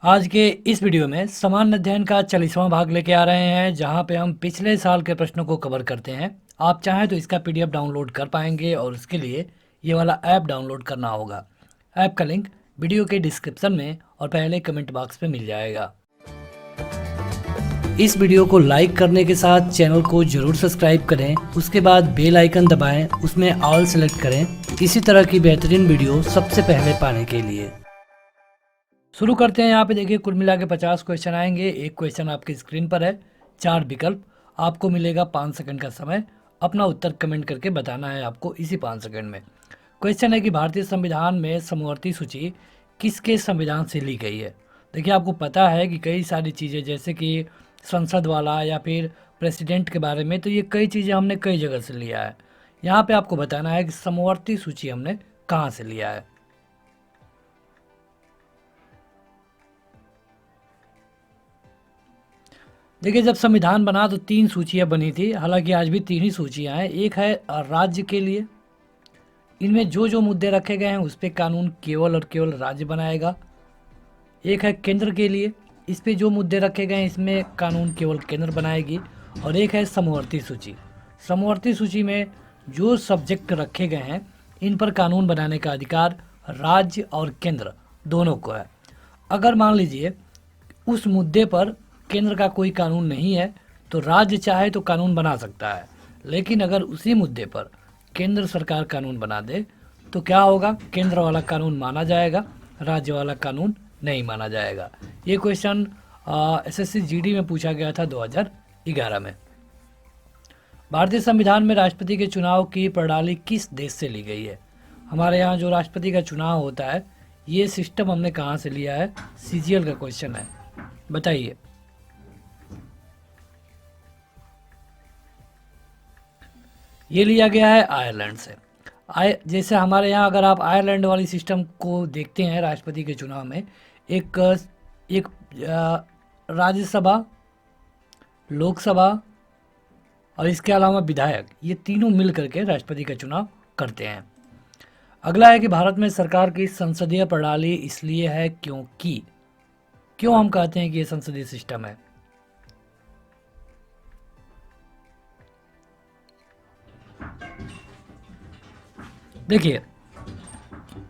आज के इस वीडियो में सामान्य अध्ययन का 40वां भाग लेके आ रहे हैं, जहां पे हम पिछले साल के प्रश्नों को कवर करते हैं। आप चाहें तो इसका पीडीएफ डाउनलोड कर पाएंगे और उसके लिए ये वाला ऐप डाउनलोड करना होगा। ऐप का लिंक वीडियो के डिस्क्रिप्शन में और पहले कमेंट बॉक्स में मिल जाएगा। इस वीडियो को लाइक करने के साथ चैनल को जरूर सब्सक्राइब करें, उसके बाद बेल आइकन दबाएं, उसमें ऑल सेलेक्ट करें इसी तरह की बेहतरीन वीडियो सबसे पहले पाने के लिए। शुरू करते हैं। यहाँ पे देखिए कुल मिला के 50 क्वेश्चन आएंगे। एक क्वेश्चन आपकी स्क्रीन पर है, 4 विकल्प, आपको मिलेगा 5 सेकंड का समय। अपना उत्तर कमेंट करके बताना है आपको इसी 5 सेकंड में। क्वेश्चन है कि भारतीय संविधान में समवर्ती सूची किसके संविधान से ली गई है। देखिए आपको पता है कि कई सारी चीज़ें जैसे कि संसद वाला या फिर प्रेसिडेंट के बारे में, तो ये कई चीज़ें हमने कई जगह से लिया है। यहाँ पे आपको बताना है कि समवर्ती सूची हमने कहाँ से लिया है। देखिए जब संविधान बना तो 3 सूचियाँ बनी थी, हालांकि आज भी 3 ही सूचियाँ हैं। एक है राज्य के लिए, इनमें जो जो मुद्दे रखे गए हैं उस पर कानून केवल और केवल राज्य बनाएगा। एक है केंद्र के लिए, इस पे जो मुद्दे रखे गए हैं इसमें कानून केवल केंद्र बनाएगी। और एक है समवर्ती सूची। समवर्ती सूची में जो सब्जेक्ट रखे गए हैं इन पर कानून बनाने का अधिकार राज्य और केंद्र दोनों को है। अगर मान लीजिए उस मुद्दे पर केंद्र का कोई कानून नहीं है तो राज्य चाहे तो कानून बना सकता है, लेकिन अगर उसी मुद्दे पर केंद्र सरकार कानून बना दे तो क्या होगा, केंद्र वाला कानून माना जाएगा, राज्य वाला कानून नहीं माना जाएगा। ये क्वेश्चन एसएससी जीडी में पूछा गया था 2011 में। भारतीय संविधान में राष्ट्रपति के चुनाव की प्रणाली किस देश से ली गई है। हमारे यहाँ जो राष्ट्रपति का चुनाव होता है ये सिस्टम हमने कहाँ से लिया है, सीजीएल का क्वेश्चन है, बताइए। ये लिया गया है आयरलैंड से। जैसे हमारे यहाँ अगर आप आयरलैंड वाली सिस्टम को देखते हैं, राष्ट्रपति के चुनाव में एक राज्यसभा, लोकसभा और इसके अलावा विधायक, ये तीनों मिल करके राष्ट्रपति का चुनाव करते हैं। अगला है कि भारत में सरकार की संसदीय प्रणाली इसलिए है क्योंकि, क्यों हम कहते हैं कि ये संसदीय सिस्टम है। देखिए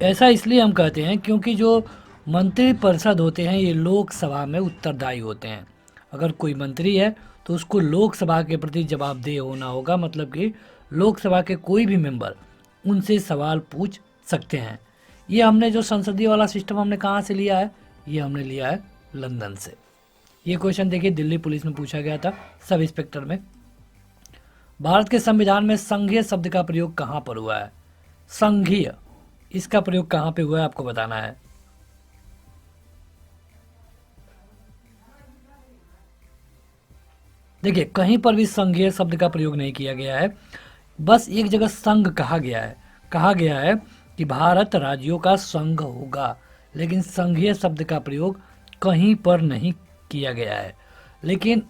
ऐसा इसलिए हम कहते हैं क्योंकि जो मंत्रिपरिषद होते हैं ये लोकसभा में उत्तरदायी होते हैं। अगर कोई मंत्री है तो उसको लोकसभा के प्रति जवाबदेह होना होगा, मतलब कि लोकसभा के कोई भी मेंबर उनसे सवाल पूछ सकते हैं। ये हमने जो संसदीय वाला सिस्टम हमने कहाँ से लिया है, ये हमने लिया है लंदन से। ये क्वेश्चन देखिए दिल्ली पुलिस में पूछा गया था, सब इंस्पेक्टर में। भारत के संविधान में संघीय शब्द का प्रयोग कहाँ पर हुआ है। संघीय, इसका प्रयोग कहाँ पे हुआ है आपको बताना है। देखिए कहीं पर भी संघीय शब्द का प्रयोग नहीं किया गया है, बस एक जगह संघ कहा गया है। कहा गया है कि भारत राज्यों का संघ होगा, लेकिन संघीय शब्द का प्रयोग कहीं पर नहीं किया गया है। लेकिन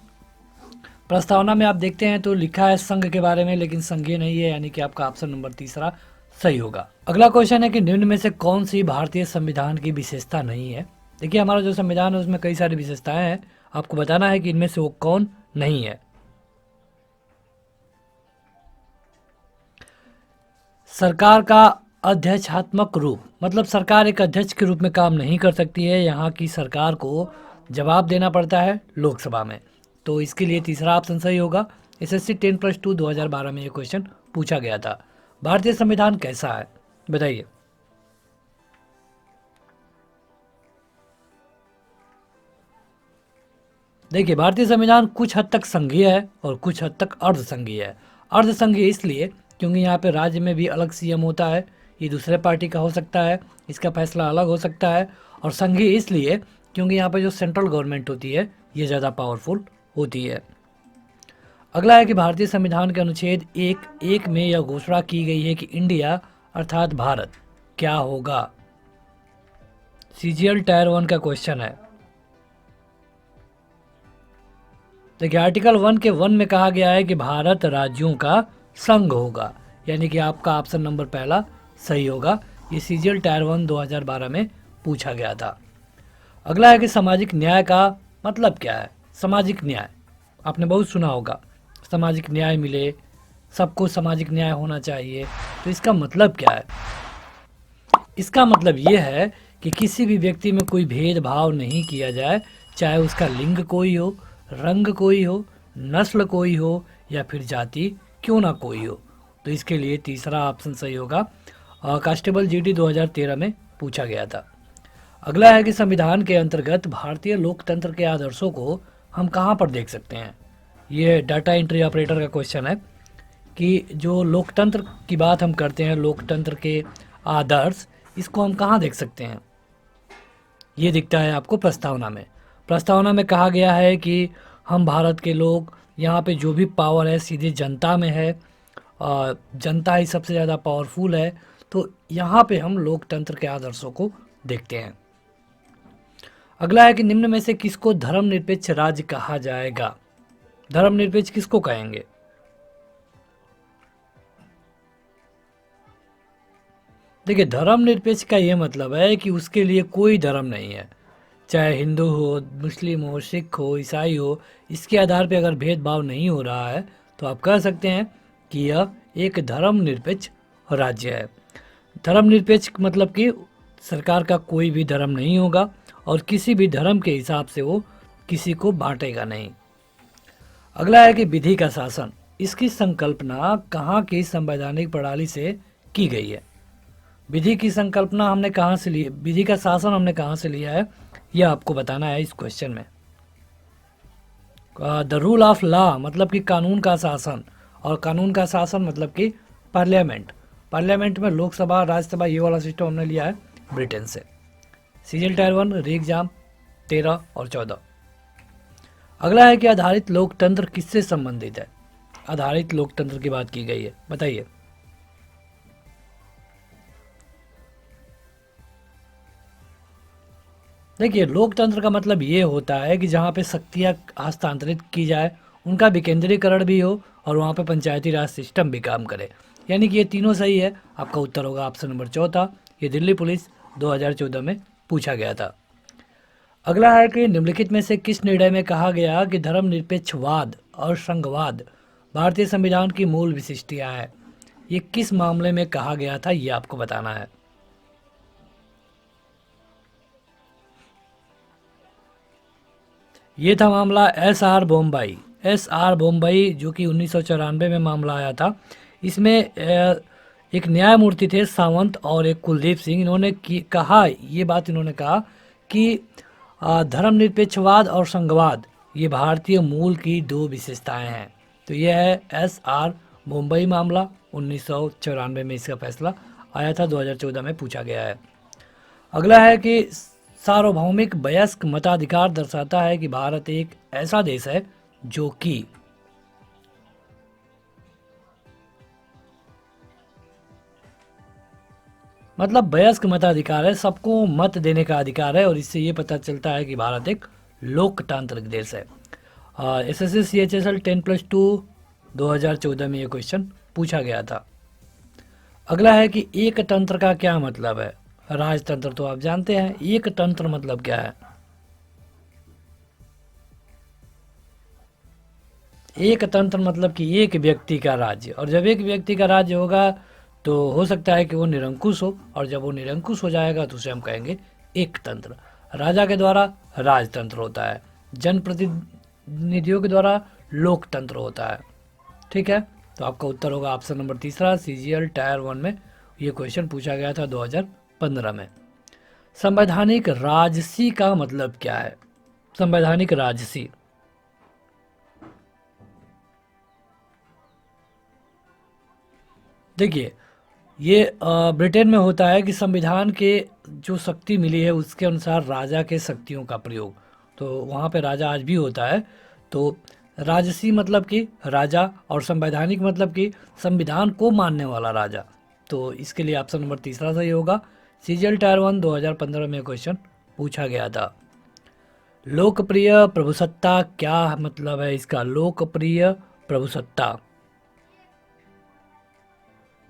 प्रस्तावना में आप देखते हैं तो लिखा है संघ के बारे में, लेकिन संघीय नहीं है, यानी कि आपका ऑप्शन नंबर तीसरा सही होगा। अगला क्वेश्चन है कि निम्न में से कौन सी भारतीय संविधान की विशेषता नहीं है। देखिए हमारा जो संविधान है उसमें कई सारी विशेषताएं हैं, आपको बताना है कि इनमें से वो कौन नहीं है। सरकार का अध्यक्षात्मक रूप, मतलब सरकार एक अध्यक्ष के रूप में काम नहीं कर सकती है। यहाँ की सरकार को जवाब देना पड़ता है लोकसभा में, तो इसके लिए तीसरा ऑप्शन सही होगा। एसएससी 10+2 2012 में ये क्वेश्चन पूछा गया था। भारतीय संविधान कैसा है बताइए। देखिए भारतीय संविधान कुछ हद तक संघीय है और कुछ हद तक अर्ध संघीय है। अर्ध संघीय इसलिए क्योंकि यहाँ पे राज्य में भी अलग सीएम होता है, ये दूसरे पार्टी का हो सकता है, इसका फैसला अलग हो सकता है। और संघीय इसलिए क्योंकि यहाँ पे जो सेंट्रल गवर्नमेंट होती है ये ज़्यादा पावरफुल होती है। अगला है कि भारतीय संविधान के अनुच्छेद 1(1) में यह घोषणा की गई है कि इंडिया अर्थात भारत क्या होगा। सीजीएल टायर 1 का क्वेश्चन है। देखिए आर्टिकल 1 के 1 में कहा गया है कि भारत राज्यों का संघ होगा, यानी कि आपका ऑप्शन नंबर पहला सही होगा। ये सीजीएल टायर 1 2012 में पूछा गया था। अगला है कि सामाजिक न्याय का मतलब क्या है। सामाजिक न्याय आपने बहुत सुना होगा, सामाजिक न्याय मिले, सबको सामाजिक न्याय होना चाहिए। तो इसका मतलब क्या है? इसका मतलब ये है कि किसी भी व्यक्ति में कोई भेदभाव नहीं किया जाए, चाहे उसका लिंग कोई हो, रंग कोई हो, नस्ल कोई हो या फिर जाति क्यों ना कोई हो। तो इसके लिए तीसरा ऑप्शन सही होगा। कांस्टेबल जीडी 2013 में पूछा गया था। अगला है कि संविधान के अंतर्गत भारतीय लोकतंत्र के आदर्शों को हम कहाँ पर देख सकते हैं। ये डाटा एंट्री ऑपरेटर का क्वेश्चन है कि जो लोकतंत्र की बात हम करते हैं, लोकतंत्र के आदर्श, इसको हम कहाँ देख सकते हैं। ये दिखता है आपको प्रस्तावना में। प्रस्तावना में कहा गया है कि हम भारत के लोग, यहाँ पे जो भी पावर है सीधे जनता में है, जनता ही सबसे ज़्यादा पावरफुल है। तो यहाँ पे हम लोकतंत्र के आदर्शों को देखते हैं। अगला है कि निम्न में से किसको धर्मनिरपेक्ष राज्य कहा जाएगा। धर्मनिरपेक्ष किसको कहेंगे? देखिए, धर्मनिरपेक्ष का ये मतलब है कि उसके लिए कोई धर्म नहीं है, चाहे हिंदू हो, मुस्लिम हो, सिख हो, ईसाई हो, इसके आधार पे अगर भेदभाव नहीं हो रहा है तो आप कह सकते हैं कि यह एक धर्मनिरपेक्ष राज्य है। धर्मनिरपेक्ष मतलब कि सरकार का कोई भी धर्म नहीं होगा और किसी भी धर्म के हिसाब से वो किसी को बांटेगा नहीं। अगला है कि विधि का शासन, इसकी संकल्पना कहाँ की संवैधानिक प्रणाली से की गई है। विधि की संकल्पना हमने कहाँ से ली, विधि का शासन हमने कहाँ से लिया है, यह आपको बताना है इस क्वेश्चन में। द रूल ऑफ लॉ मतलब कि कानून का शासन, और कानून का शासन मतलब कि पार्लियामेंट। पार्लियामेंट में लोकसभा, राज्यसभा, ये वाला सिस्टम हमने लिया है ब्रिटेन से। सीजीएल टायर 1 री एग्जाम 13 और 14। अगला है कि आधारित लोकतंत्र किससे संबंधित है। आधारित लोकतंत्र की बात की गई है, बताइए। देखिए, लोकतंत्र का मतलब ये होता है कि जहाँ पे शक्तियाँ हस्तांतरित की जाए, उनका विकेंद्रीकरण भी हो और वहाँ पे पंचायती राज सिस्टम भी काम करे। यानी कि ये तीनों सही है। आपका उत्तर होगा ऑप्शन नंबर चौथा। ये दिल्ली पुलिस 2014 में पूछा गया था। अगला है कि निम्नलिखित में से किस निर्णय में कहा गया कि धर्मनिरपेक्षवाद और संघवाद भारतीय संविधान की मूल विशिष्टियाँ है। ये किस मामले में कहा गया था, ये आपको बताना है। ये था मामला S R Bommai. S R Bommai जो कि 1994 में मामला आया था। इसमें एक न्यायमूर्ति थे सावंत और एक कुलदीप सिंह। इन्होंने कहा, ये बात इन्होंने कहा कि धर्मनिरपेक्षवाद और संघवाद ये भारतीय मूल की दो विशेषताएं हैं। तो यह है एस आर बॉम्बई मामला, 1994 में इसका फैसला आया था, 2014 में पूछा गया है। अगला है कि सार्वभौमिक वयस्क मताधिकार दर्शाता है कि भारत एक ऐसा देश है जो कि मतलब वयस्क मताधिकार है, सबको मत देने का अधिकार है, और इससे ये पता चलता है कि भारत एक लोकतांत्रिक देश है। SSC CHSL 10+2 2014 में ये क्वेश्चन पूछा गया था। अगला है कि एक तंत्र का क्या मतलब है। राजतंत्र तो आप जानते हैं, एक तंत्र मतलब क्या है। एक तंत्र मतलब कि एक व्यक्ति का राज्य, और जब एक व्यक्ति का राज्य होगा तो हो सकता है कि वो निरंकुश हो, और जब वो निरंकुश हो जाएगा तो उसे हम कहेंगे एक तंत्र। राजा के द्वारा राजतंत्र होता है, जनप्रतिनिधियों के द्वारा लोकतंत्र होता है। ठीक है, तो आपका उत्तर होगा ऑप्शन नंबर तीसरा। CGL टायर 1 में ये क्वेश्चन पूछा गया था 2015 में। संवैधानिक राजसी का मतलब क्या है। संवैधानिक राजसी, देखिए ये ब्रिटेन में होता है कि संविधान के जो शक्ति मिली है उसके अनुसार राजा के शक्तियों का प्रयोग, तो वहाँ पे राजा आज भी होता है। तो राजसी मतलब कि राजा, और संवैधानिक मतलब कि संविधान को मानने वाला राजा। तो इसके लिए ऑप्शन नंबर तीसरा सही होगा। CGL टायर 1 2015 में क्वेश्चन पूछा गया था। लोकप्रिय प्रभुसत्ता क्या मतलब है इसका। लोकप्रिय प्रभुसत्ता,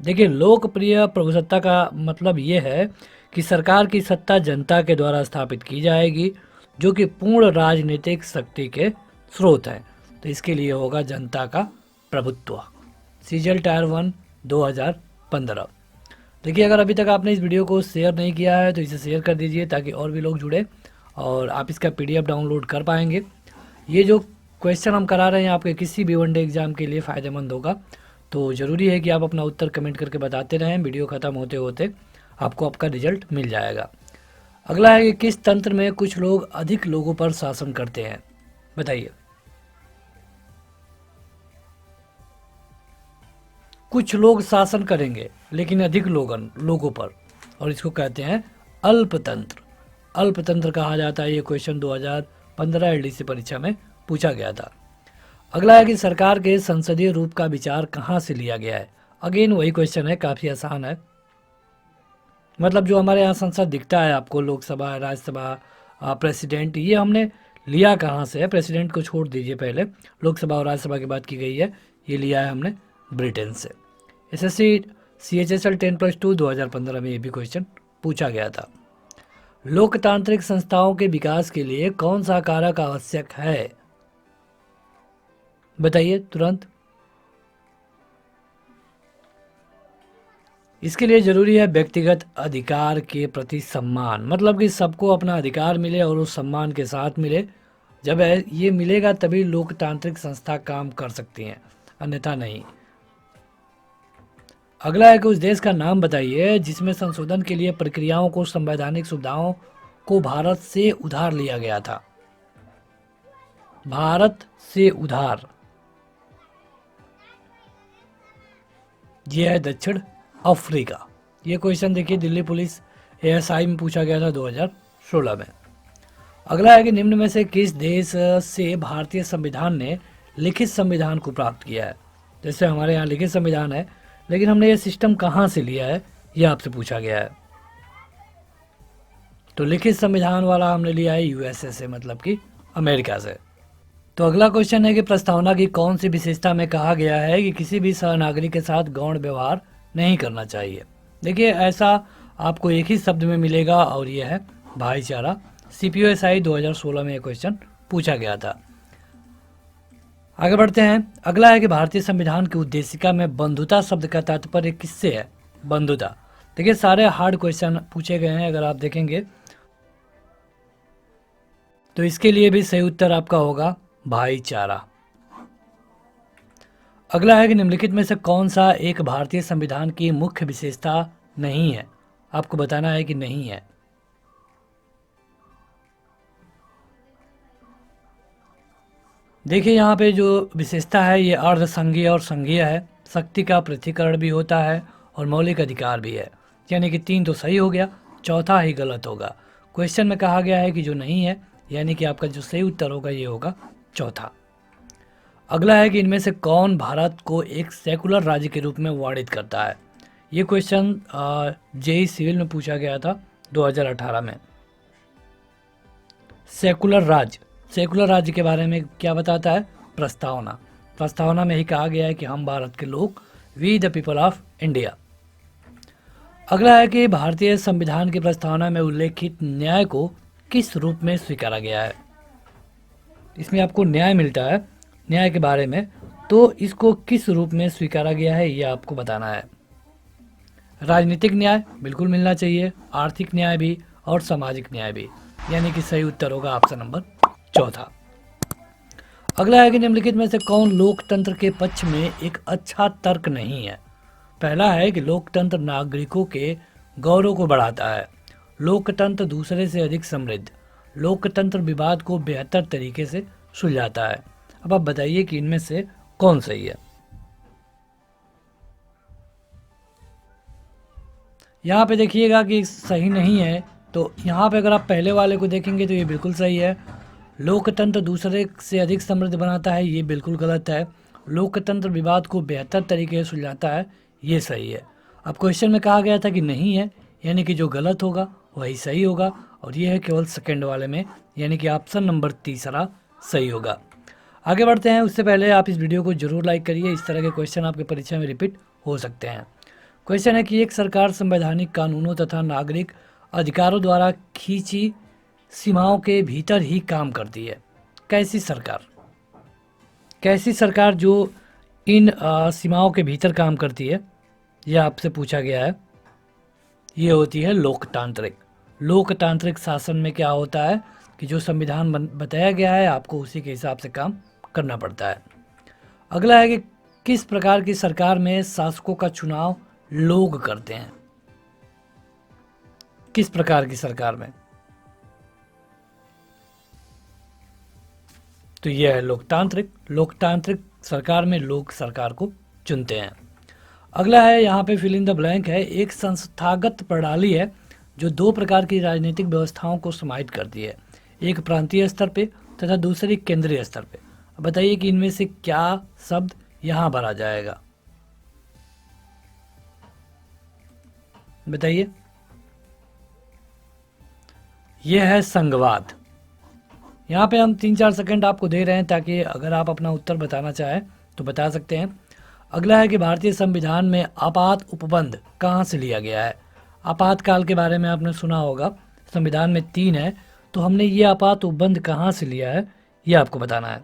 देखिए, लोकप्रिय प्रभुसत्ता का मतलब ये है कि सरकार की सत्ता जनता के द्वारा स्थापित की जाएगी, जो कि पूर्ण राजनीतिक शक्ति के स्रोत हैं। तो इसके लिए होगा जनता का प्रभुत्व। CGL tyre 1 2015। देखिए, अगर अभी तक आपने इस वीडियो को शेयर नहीं किया है तो इसे शेयर कर दीजिए ताकि और भी लोग जुड़े और आप इसका पीडीएफ डाउनलोड कर पाएंगे। ये जो क्वेश्चन हम करा रहे हैं आपके किसी भी वनडे एग्ज़ाम के लिए फ़ायदेमंद होगा, तो ज़रूरी है कि आप अपना उत्तर कमेंट करके बताते रहें। वीडियो ख़त्म होते होते आपको आपका रिजल्ट मिल जाएगा। अगला है कि किस तंत्र में कुछ लोग अधिक लोगों पर शासन करते हैं, बताइए। कुछ लोग शासन करेंगे लेकिन अधिक लोगों पर, और इसको कहते हैं अल्पतंत्र। अल्पतंत्र कहा जाता है। ये क्वेश्चन 2015 एलडीसी परीक्षा में पूछा गया था। अगला है कि सरकार के संसदीय रूप का विचार कहाँ से लिया गया है। अगेन वही क्वेश्चन है, काफ़ी आसान है। मतलब जो हमारे यहाँ संसद दिखता है आपको, लोकसभा, राज्यसभा, प्रेसिडेंट, ये हमने लिया कहाँ से है। प्रेसिडेंट को छोड़ दीजिए, पहले लोकसभा और राज्यसभा की बात की गई है। ये लिया है हमने ब्रिटेन से। एसएससी CHSL 10+2 2015 में ये भी क्वेश्चन पूछा गया था। लोकतांत्रिक संस्थाओं के विकास के लिए कौन सा कारक आवश्यक है, बताइए तुरंत। इसके लिए जरूरी है व्यक्तिगत अधिकार के प्रति सम्मान, मतलब कि सबको अपना अधिकार मिले और उस सम्मान के साथ मिले। जब ये मिलेगा तभी लोकतांत्रिक संस्था काम कर सकती हैं, अन्यथा नहीं। अगला है कि उस देश का नाम बताइए जिसमें संशोधन के लिए प्रक्रियाओं को, संवैधानिक सुविधाओं को भारत से उधार लिया गया था। भारत से उधार, यह है दक्षिण अफ्रीका। ये क्वेश्चन देखिए दिल्ली पुलिस ASI में पूछा गया था 2016 में। अगला है कि निम्न में से किस देश से भारतीय संविधान ने लिखित संविधान को प्राप्त किया है। जैसे हमारे यहाँ लिखित संविधान है, लेकिन हमने ये सिस्टम कहाँ से लिया है, ये आपसे पूछा गया है। तो लिखित संविधान वाला हमने लिया है USA से, मतलब कि अमेरिका से। तो अगला क्वेश्चन है कि प्रस्तावना की कौन सी विशेषता में कहा गया है कि किसी भी सहनागरिक के साथ गौण व्यवहार नहीं करना चाहिए। देखिए, ऐसा आपको एक ही शब्द में मिलेगा और यह है भाईचारा। CPO-SI 2016 में यह क्वेश्चन पूछा गया था। आगे बढ़ते हैं। अगला है कि भारतीय संविधान की उद्देशिका में बंधुता शब्द का तात्पर्य किससे है। बंधुता, देखिए सारे हार्ड क्वेश्चन पूछे गए हैं, अगर आप देखेंगे तो इसके लिए भी सही उत्तर आपका होगा भाईचारा। अगला है कि निम्नलिखित में से कौन सा एक भारतीय संविधान की मुख्य विशेषता नहीं है, आपको बताना है कि नहीं है। देखिए, यहाँ पे जो विशेषता है ये अर्ध संघीय और संघीय है। शक्ति का पृथक्करण भी होता है और मौलिक अधिकार भी है। यानी कि 3 तो सही हो गया, चौथा ही गलत होगा। क्वेश्चन में कहा गया है कि जो नहीं है, यानी कि आपका जो सही उत्तर होगा ये होगा चौथा। अगला है कि इनमें से कौन भारत को एक सेकुलर राज्य के रूप में वर्णित करता है। ये क्वेश्चन JEE सिविल में पूछा गया था 2018 में। सेकुलर राज्य के बारे में क्या बताता है। प्रस्तावना में ही कहा गया है कि हम भारत के लोग, we the people of India. अगला है कि भारतीय संविधान की प्रस्तावना में उल्लेखित न्याय को किस रूप में स्वीकारा गया है। इसमें आपको न्याय मिलता है, न्याय के बारे में, तो इसको किस रूप में स्वीकारा गया है ये आपको बताना है। राजनीतिक न्याय बिल्कुल मिलना चाहिए, आर्थिक न्याय भी और सामाजिक न्याय भी, यानी कि सही उत्तर होगा ऑप्शन नंबर चौथा। अगला है कि निम्नलिखित में से कौन लोकतंत्र के पक्ष में एक अच्छा तर्क नहीं है। पहला है कि लोकतंत्र नागरिकों के गौरव को बढ़ाता है, लोकतंत्र दूसरे से अधिक समृद्ध, लोकतंत्र विवाद को बेहतर तरीके से सुलझाता है। अब आप बताइए कि इनमें से कौन सही है। यहाँ पे देखिएगा कि सही नहीं है, तो यहाँ पे अगर आप पहले वाले को देखेंगे तो ये बिल्कुल सही है। लोकतंत्र दूसरे से अधिक समृद्ध बनाता है, ये बिल्कुल गलत है। लोकतंत्र विवाद को बेहतर तरीके से सुलझाता है, ये सही है। अब क्वेश्चन में कहा गया था कि नहीं है, यानी कि जो गलत होगा वही सही होगा, और ये है केवल सेकंड वाले में, यानी कि ऑप्शन नंबर तीसरा सही होगा। आगे बढ़ते हैं, उससे पहले आप इस वीडियो को जरूर लाइक करिए। इस तरह के क्वेश्चन आपके परीक्षा में रिपीट हो सकते हैं। क्वेश्चन है कि एक सरकार संवैधानिक कानूनों तथा नागरिक अधिकारों द्वारा खींची सीमाओं के भीतर ही काम करती है। कैसी सरकार? कैसी सरकार जो इन सीमाओं के भीतर काम करती है, यह आपसे पूछा गया है। ये होती है लोकतांत्रिक। लोकतांत्रिक शासन में क्या होता है कि जो संविधान बताया गया है आपको उसी के हिसाब से काम करना पड़ता है। अगला है कि किस प्रकार की सरकार में शासकों का चुनाव लोग करते हैं? किस प्रकार की सरकार में? तो यह है लोकतांत्रिक। लोकतांत्रिक सरकार में लोग सरकार को चुनते हैं। अगला है, यहाँ पे फिल इन द ब्लैंक है, एक संस्थागत प्रणाली है जो दो प्रकार की राजनीतिक व्यवस्थाओं को समाहित करती है, एक प्रांतीय स्तर पे तथा दूसरी केंद्रीय स्तर पे। अब बताइए कि इनमें से क्या शब्द यहाँ भरा जाएगा? बताइए। यह है संघवाद। यहाँ पे हम 3-4 सेकंड आपको दे रहे हैं ताकि अगर आप अपना उत्तर बताना चाहें तो बता सकते हैं। अगला है कि भारतीय संविधान में आपात उपबंध कहाँ से लिया गया है? आपातकाल के बारे में आपने सुना होगा, संविधान में 3 है, तो हमने ये आपात उपबंध कहाँ से लिया है ये आपको बताना है।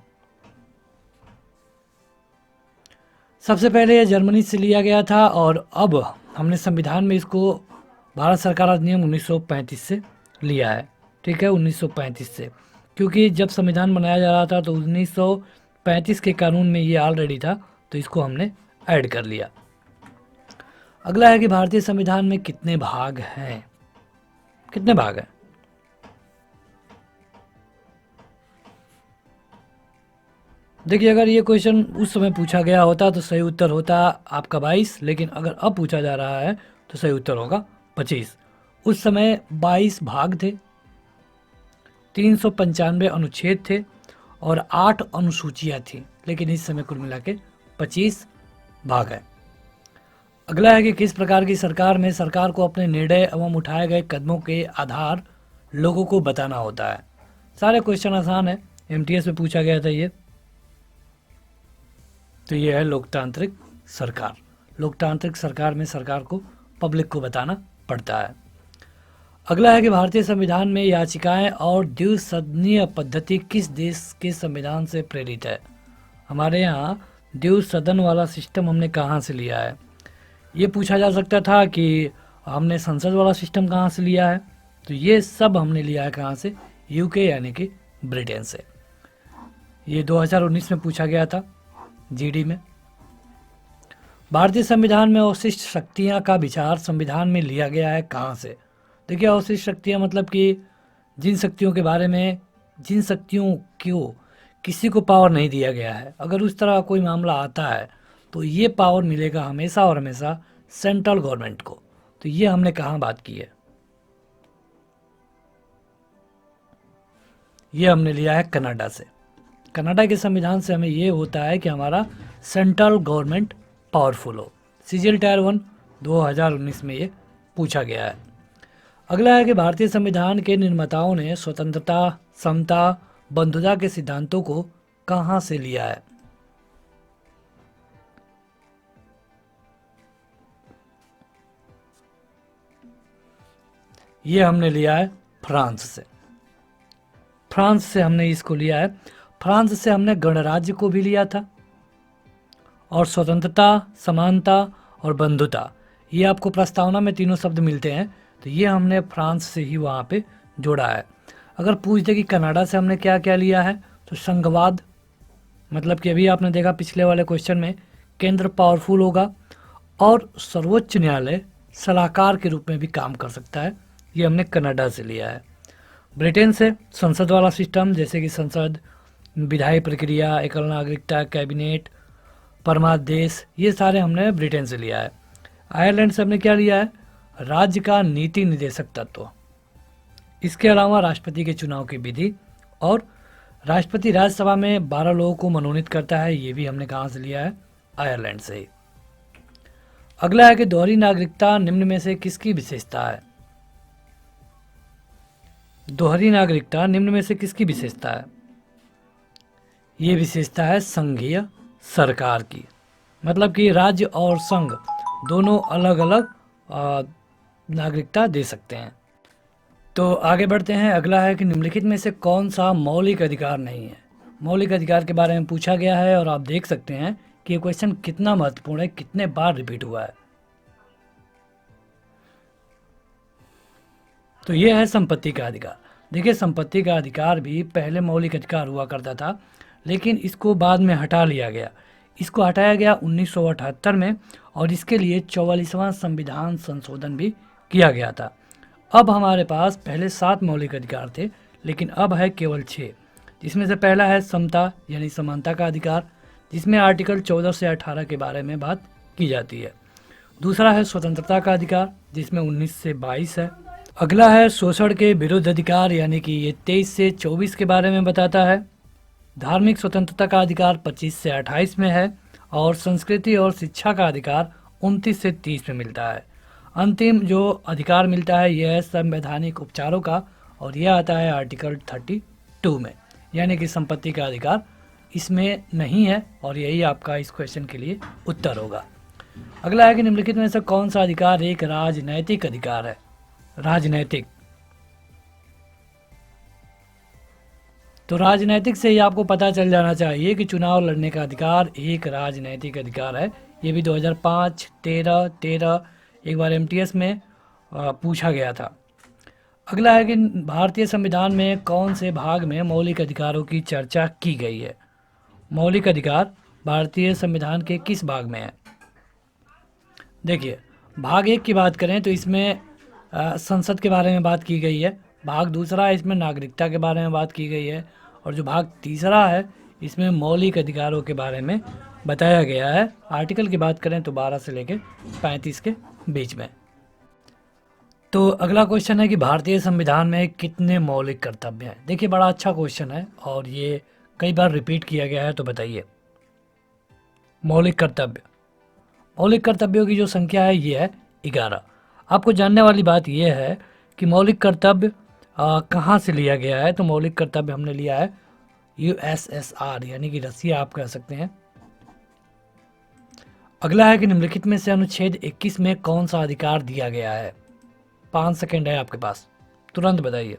सबसे पहले ये जर्मनी से लिया गया था और अब हमने संविधान में इसको भारत सरकार अधिनियम 1935 से लिया है। ठीक है, 1935 से, क्योंकि जब संविधान बनाया जा रहा था तो 1935 के कानून में ये ऑलरेडी था, तो इसको हमने ऐड कर लिया। अगला है कि भारतीय संविधान में कितने भाग हैं? कितने भाग हैं? देखिए, अगर ये क्वेश्चन उस समय पूछा गया होता तो सही उत्तर होता आपका 22, लेकिन अगर अब पूछा जा रहा है तो सही उत्तर होगा 25। उस समय 22 भाग थे, 395 अनुच्छेद थे और 8 अनुसूचियां थी, लेकिन इस समय कुल मिला के 25 भाग है। अगला है कि किस प्रकार की सरकार में सरकार को अपने निर्णय एवं उठाए गए कदमों के आधार लोगों को बताना होता है। सारे क्वेश्चन आसान है, एमटीएस में पूछा गया था ये। तो ये है लोकतांत्रिक सरकार। लोकतांत्रिक सरकार में सरकार को पब्लिक को बताना पड़ता है। अगला है कि भारतीय संविधान में याचिकाएं और द्विसदनीय पद्धति किस देश के संविधान से प्रेरित है? हमारे यहाँ द्विसदन वाला सिस्टम हमने कहाँ से लिया है? ये पूछा जा सकता था कि हमने संसद वाला सिस्टम कहाँ से लिया है, तो ये सब हमने लिया है कहाँ से? यूके यानी कि ब्रिटेन से। ये 2019 में पूछा गया था जीडी में। भारतीय संविधान में अवशिष्ट शक्तियाँ का विचार संविधान में लिया गया है कहाँ से? देखिए, अवशिष्ट शक्तियाँ मतलब कि जिन शक्तियों के बारे में, जिन शक्तियों को किसी को पावर नहीं दिया गया है, अगर उस तरह कोई मामला आता है तो ये पावर मिलेगा हमेशा और हमेशा सेंट्रल गवर्नमेंट को। तो ये हमने कहाँ बात की है? ये हमने लिया है कनाडा से। कनाडा के संविधान से हमें ये होता है कि हमारा सेंट्रल गवर्नमेंट पावरफुल हो। सीजीएल टायर 1 2019 में ये पूछा गया है। अगला है कि भारतीय संविधान के निर्माताओं ने स्वतंत्रता, समता, बंधुता के सिद्धांतों को कहाँ से लिया है? ये हमने लिया है फ्रांस से। फ्रांस से हमने इसको लिया है। फ्रांस से हमने गणराज्य को भी लिया था और स्वतंत्रता, समानता और बंधुता, ये आपको प्रस्तावना में तीनों शब्द मिलते हैं, तो ये हमने फ्रांस से ही वहाँ पे जोड़ा है। अगर पूछ दे कि कनाडा से हमने क्या क्या लिया है, तो संघवाद, मतलब कि अभी आपने देखा पिछले वाले क्वेश्चन में केंद्र पावरफुल होगा और सर्वोच्च न्यायालय सलाहकार के रूप में भी काम कर सकता है, ये हमने कनाडा से लिया है। ब्रिटेन से संसद वाला सिस्टम, जैसे कि संसद, विधायी प्रक्रिया, एकल नागरिकता, कैबिनेट, परमादेश, ये सारे हमने ब्रिटेन से लिया है। आयरलैंड से हमने क्या लिया है? राज्य का नीति निर्देशक तत्व। इसके अलावा राष्ट्रपति के चुनाव की विधि और राष्ट्रपति राज्यसभा में 12 लोगों को मनोनीत करता है, ये भी हमने कहाँ से लिया है? आयरलैंड से ही। अगला है कि दोहरी नागरिकता निम्न में से किसकी विशेषता है? दोहरी नागरिकता निम्न में से किसकी विशेषता है? ये विशेषता है संघीय सरकार की, मतलब कि राज्य और संघ दोनों अलग अलग नागरिकता दे सकते हैं। तो आगे बढ़ते हैं। अगला है कि निम्नलिखित में से कौन सा मौलिक अधिकार नहीं है। मौलिक अधिकार के बारे में पूछा गया है और आप देख सकते हैं कि ये क्वेश्चन कितना महत्वपूर्ण है, कितने बार रिपीट हुआ है। तो ये है संपत्ति का अधिकार। देखिए, संपत्ति का अधिकार भी पहले मौलिक अधिकार हुआ करता था, लेकिन इसको बाद में हटा लिया गया। इसको हटाया गया 1978 में और इसके लिए 44वां संविधान संशोधन भी किया गया था। अब हमारे पास पहले 7 मौलिक अधिकार थे, लेकिन अब है केवल 6, जिसमें से पहला है समता यानी समानता का अधिकार, जिसमें आर्टिकल 14 से 18 के बारे में बात की जाती है। दूसरा है स्वतंत्रता का अधिकार, जिसमें 19 से 22 है। अगला है शोषण के विरुद्ध अधिकार, यानी कि ये 23 से 24 के बारे में बताता है। धार्मिक स्वतंत्रता का अधिकार 25 से 28 में है और संस्कृति और शिक्षा का अधिकार 29 से 30 में मिलता है। अंतिम जो अधिकार मिलता है यह है संवैधानिक उपचारों का, और यह आता है आर्टिकल 32 में, यानी कि संपत्ति का अधिकार इसमें नहीं है, और यही आपका इस क्वेश्चन के लिए उत्तर होगा। अगला है कि निम्नलिखित में से कौन सा अधिकार एक राजनैतिक अधिकार है। राजनैतिक, तो राजनैतिक से ही आपको पता चल जाना चाहिए कि चुनाव लड़ने का अधिकार एक राजनैतिक अधिकार है। ये भी 2005, 13 एक बार एमटीएस में पूछा गया था। अगला है कि भारतीय संविधान में कौन से भाग में मौलिक अधिकारों की चर्चा की गई है। मौलिक अधिकार भारतीय संविधान के किस भाग में है। देखिए, भाग 1 की बात करें तो इसमें संसद के बारे में बात की गई है। भाग दूसरा है, इसमें नागरिकता के बारे में बात की गई है। और जो भाग तीसरा है, इसमें मौलिक अधिकारों के बारे में बताया गया है। आर्टिकल की बात करें तो 12 से लेकर 35 के बीच में। तो अगला क्वेश्चन है कि भारतीय संविधान में कितने मौलिक कर्तव्य हैं। देखिए, बड़ा अच्छा क्वेश्चन है और ये कई बार रिपीट किया गया है। तो बताइए, मौलिक कर्तव्य, मौलिक कर्तव्यों की जो संख्या है ये है 11। आपको जानने वाली बात यह है कि मौलिक कर्तव्य कहाँ से लिया गया है। तो मौलिक कर्तव्य हमने लिया है यूएसएसआर, यानी कि रसिया आप कह सकते हैं। अगला है कि निम्नलिखित में से अनुच्छेद 21 में कौन सा अधिकार दिया गया है। 5 सेकेंड है आपके पास, तुरंत बताइए।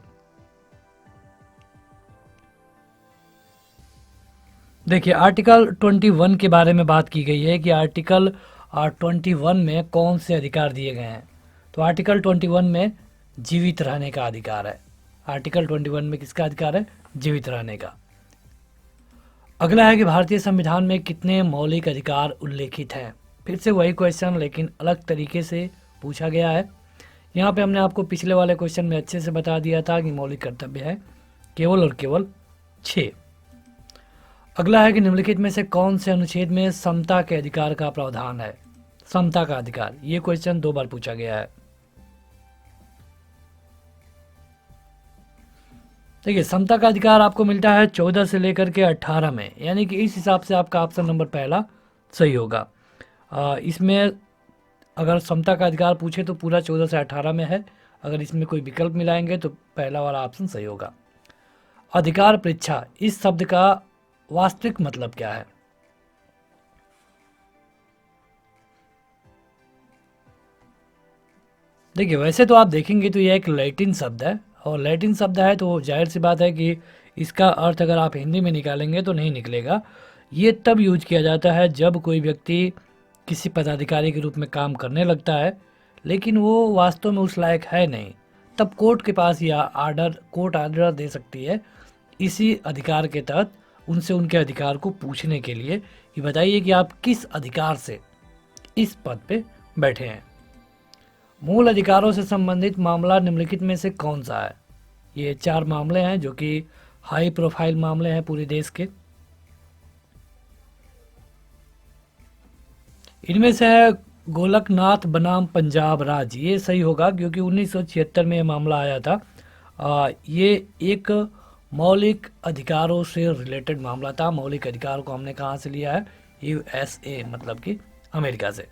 देखिए, आर्टिकल 21 के बारे में बात की गई है कि आर्टिकल 21 में कौन से अधिकार दिए गए हैं। तो आर्टिकल 21 में जीवित रहने का अधिकार है। आर्टिकल 21 में किसका अधिकार है? जीवित रहने का। अगला है कि भारतीय संविधान में कितने मौलिक अधिकार उल्लेखित हैं। फिर से वही क्वेश्चन, लेकिन अलग तरीके से पूछा गया है। यहाँ पे हमने आपको पिछले वाले क्वेश्चन में अच्छे से बता दिया था कि मौलिक कर्तव्य है केवल और केवल 6। अगला है कि निम्नलिखित में से कौन से अनुच्छेद में समता के अधिकार का प्रावधान है। समता का अधिकार, ये क्वेश्चन 2 बार पूछा गया है। देखिए, समता का अधिकार आपको मिलता है 14 से लेकर के 18 में, यानी कि इस हिसाब से आपका ऑप्शन नंबर पहला सही होगा। इसमें अगर समता का अधिकार पूछे तो पूरा 14 से 18 में है। अगर इसमें कोई विकल्प मिलाएंगे तो पहला वाला ऑप्शन सही होगा। अधिकार परीक्षा, इस शब्द का वास्तविक मतलब क्या है। देखिए, वैसे तो आप देखेंगे तो यह एक लैटिन शब्द है, और लैटिन शब्द है तो जाहिर सी बात है कि इसका अर्थ अगर आप हिंदी में निकालेंगे तो नहीं निकलेगा। ये तब यूज किया जाता है जब कोई व्यक्ति किसी पदाधिकारी के रूप में काम करने लगता है, लेकिन वो वास्तव में उस लायक है नहीं, तब कोर्ट के पास कोर्ट आर्डर दे सकती है इसी अधिकार के तहत उनसे उनके अधिकार को पूछने के लिए कि बताइए कि आप किस अधिकार से इस पद पे बैठे हैं। मूल अधिकारों से संबंधित मामला निम्नलिखित में से कौन सा है। ये 4 मामले हैं जो कि हाई प्रोफाइल मामले हैं पूरे देश के। इनमें से है गोलकनाथ बनाम पंजाब राज्य, ये सही होगा क्योंकि 1976 में ये मामला आया था। ये एक मौलिक अधिकारों से रिलेटेड मामला था। मौलिक अधिकार को हमने कहाँ से लिया है? यूएसए, मतलब कि अमेरिका से।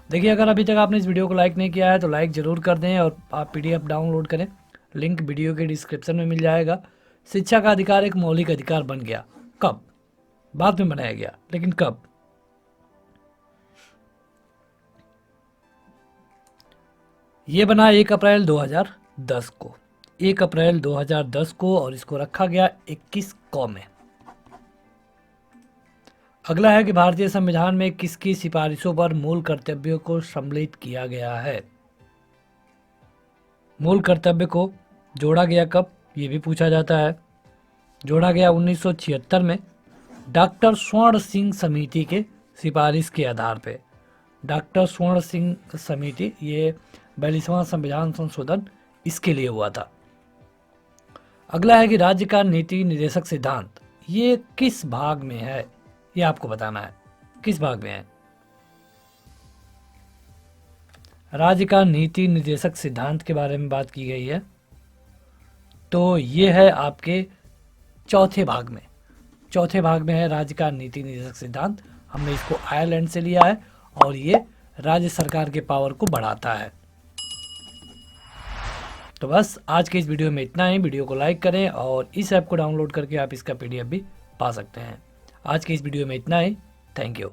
देखिए, अगर अभी तक आपने इस वीडियो को लाइक नहीं किया है तो लाइक ज़रूर कर दें और आप पीडीएफ डाउनलोड करें, लिंक वीडियो के डिस्क्रिप्शन में मिल जाएगा। शिक्षा का अधिकार एक मौलिक अधिकार बन गया कब? बाद में बनाया गया, लेकिन कब? ये बना 1 अप्रैल 2010 को, 1 अप्रैल 2010 को, और इसको रखा गया 21 क में। अगला है कि भारतीय संविधान में किसकी सिफारिशों पर मूल कर्तव्यों को सम्मिलित किया गया है। मूल कर्तव्य को जोड़ा गया कब, ये भी पूछा जाता है। जोड़ा गया 1976 में डॉक्टर स्वर्ण सिंह समिति के सिफारिश के आधार पे। डॉक्टर स्वर्ण सिंह समिति, ये 42वां संविधान संशोधन इसके लिए हुआ था। अगला है कि राज्य का नीति निर्देशक सिद्धांत, ये किस भाग में है, ये आपको बताना है किस भाग में है। राज्य का नीति निर्देशक सिद्धांत के बारे में बात की गई है, तो ये है आपके चौथे भाग में। चौथे भाग में है राज्य का नीति निर्देशक सिद्धांत। हमने इसको आयरलैंड से लिया है और ये राज्य सरकार के पावर को बढ़ाता है। तो बस आज के इस वीडियो में इतना ही। वीडियो को लाइक करें और इस ऐप को डाउनलोड करके आप इसका PDF भी पा सकते हैं। आज के इस वीडियो में इतना ही। Thank you.